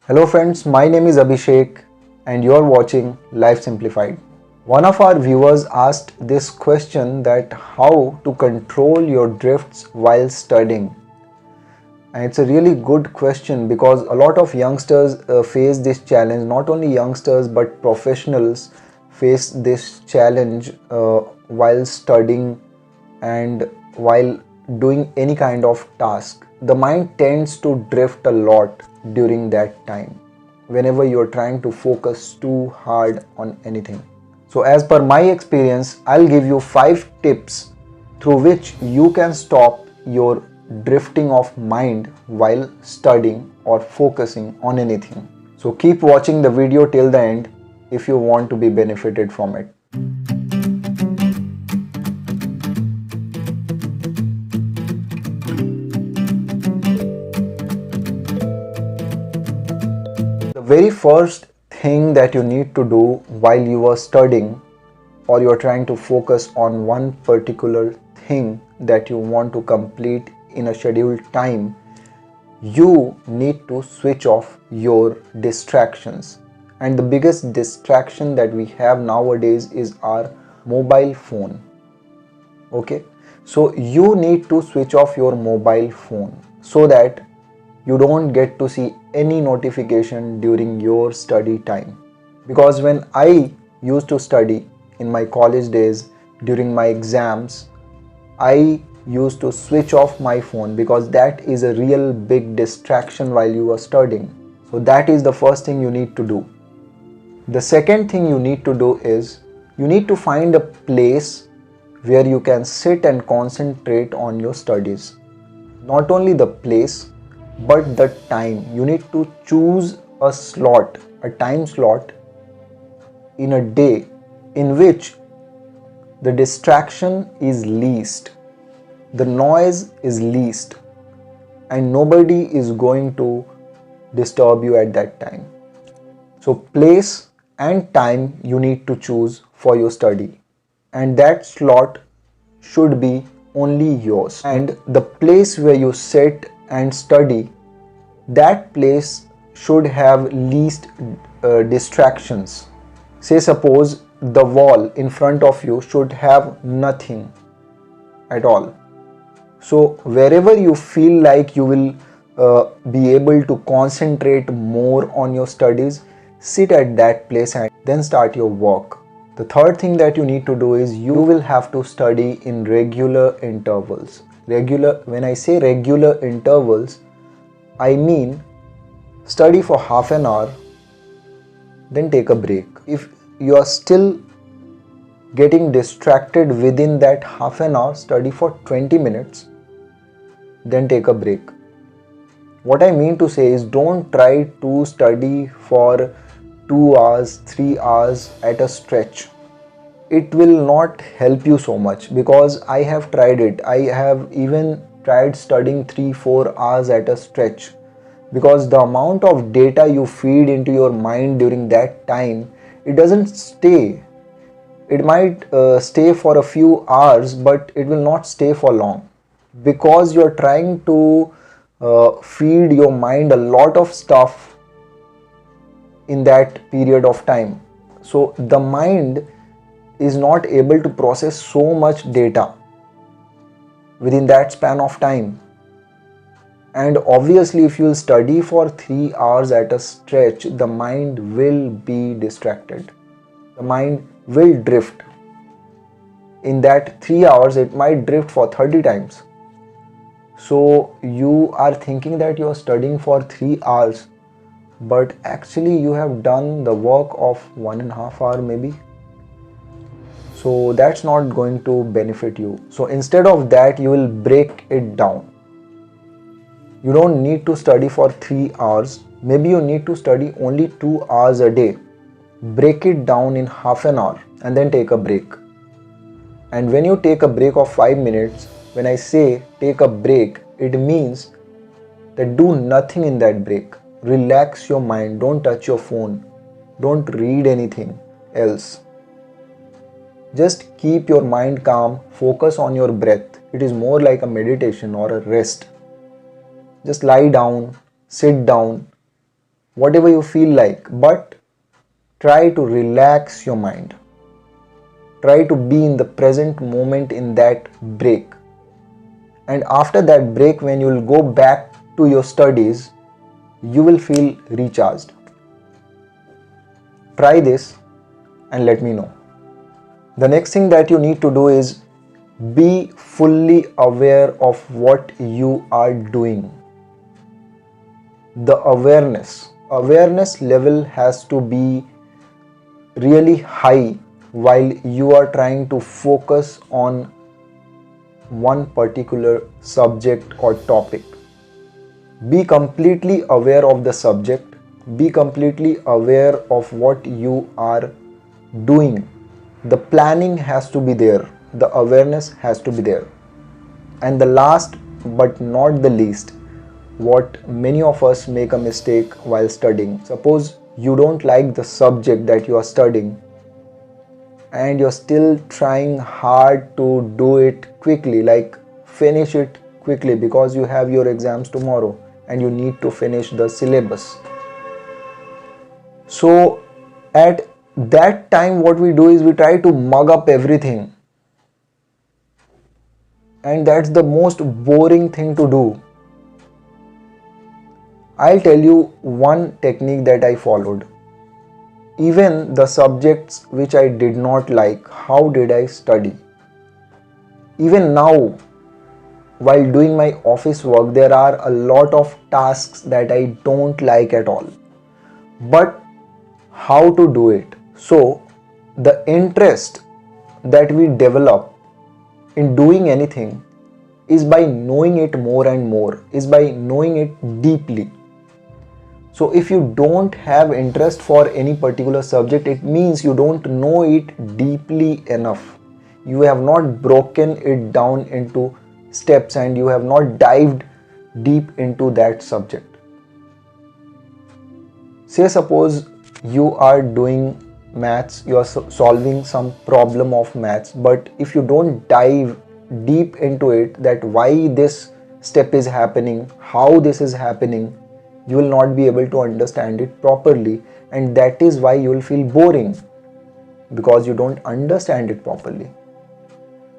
Hello friends, my name is Abhishek and you're watching Life Simplified. One of our viewers asked this question that how to control your drifts while studying. And it's a really good question because a lot of youngsters face this challenge. Not only youngsters but professionals face this challenge while studying and while doing any kind of task. The mind tends to drift a lot during that time whenever you're trying to focus too hard on anything. So as per my experience, I'll give you 5 tips through which you can stop your drifting of mind while studying or focusing on anything. So keep watching the video till the end if you want to be benefited from it. The very first thing that you need to do while you are studying or you are trying to focus on one particular thing that you want to complete in a scheduled time, you need to switch off your distractions. And the biggest distraction that we have nowadays is our mobile phone. Okay, so you need to switch off your mobile phone so that you don't get to see any notification during your study time. Because when I used to study in my college days during my exams, I used to switch off my phone because that is a real big distraction while you are studying. So that is the first thing you need to do. The second thing you need to do is you need to find a place where you can sit and concentrate on your studies. Not only the place but the time. You need to choose a slot, a time slot in a day in which the distraction is least, the noise is least, and nobody is going to disturb you at that time. So place and time you need to choose for your study, and that slot should be only yours. And the place where you sit and study, that place should have least distractions. Say suppose the wall in front of you should have nothing at all. So wherever you feel like you will be able to concentrate more on your studies, sit at that place and then start your work. The third thing that you need to do is you will have to study in regular intervals. When I say regular intervals, I mean study for half an hour, then take a break. If you are still getting distracted within that half an hour, study for 20 minutes, then take a break. What I mean to say is don't try to study for 2 hours, 3 hours at a stretch. It will not help you so much because I have tried it. I have even tried studying 3-4 hours at a stretch because the amount of data you feed into your mind during that time, it doesn't stay. It might stay for a few hours, but it will not stay for long because you're trying to feed your mind a lot of stuff in that period of time. So the mind is not able to process so much data within that span of time. And obviously if you will study for 3 hours at a stretch, the mind will be distracted. The mind will drift. In that 3 hours, it might drift for 30 times. So you are thinking that you are studying for 3 hours, but actually you have done the work of 1.5 hours maybe. So that's not going to benefit you. So instead of that, you will break it down. You don't need to study for 3 hours. Maybe you need to study only 2 hours a day. Break it down in half an hour and then take a break. And when you take a break of 5 minutes, when I say take a break, it means that do nothing in that break. Relax your mind. Don't touch your phone. Don't read anything else. Just keep your mind calm. Focus on your breath. It is more like a meditation or a rest. Just lie down, sit down, whatever you feel like, but try to relax your mind. Try to be in the present moment in that break. And after that break, when you will go back to your studies, you will feel recharged. Try this and let me know. The next thing that you need to do is be fully aware of what you are doing. The awareness level has to be really high while you are trying to focus on one particular subject or topic. Be completely aware of the subject. Be completely aware of what you are doing. The planning has to be there. The awareness has to be there. And the last but not the least, what many of us make a mistake while studying. Suppose you don't like the subject that you are studying and you're still trying hard to do it quickly, like finish it quickly because you have your exams tomorrow and you need to finish the syllabus. So at that time what we do is we try to mug up everything, and that's the most boring thing to do. I'll tell you one technique that I followed. Even the subjects which I did not like, how did I study? Even now, while doing my office work, there are a lot of tasks that I don't like at all. But how to do it? So, the interest that we develop in doing anything is by knowing it more and more, is by knowing it deeply. So if you don't have interest for any particular subject, it means you don't know it deeply enough. You have not broken it down into steps and you have not dived deep into that subject. Say suppose you are doing maths, you are solving some problem of maths, but if you don't dive deep into it, that why this step is happening, how this is happening, you will not be able to understand it properly, and that is why you will feel boring, because you don't understand it properly.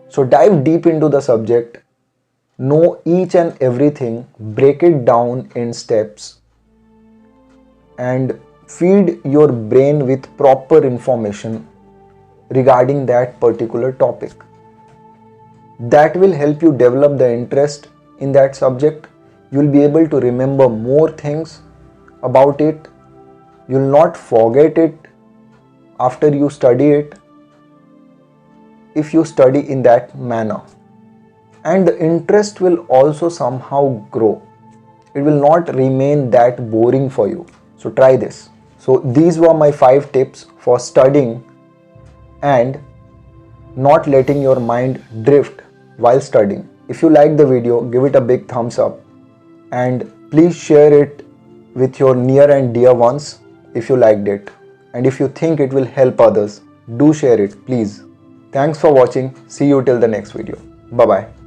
So dive deep into the subject, know each and everything, break it down in steps, and feed your brain with proper information regarding that particular topic. That will help you develop the interest in that subject. You will be able to remember more things about it. You will not forget it after you study it if you study in that manner. And the interest will also somehow grow. It will not remain that boring for you. So try this. So these were my 5 tips for studying and not letting your mind drift while studying. If you like the video, give it a big thumbs up. And please share it with your near and dear ones if you liked it. And if you think it will help others, do share it, please. Thanks for watching. See you till the next video. Bye-bye.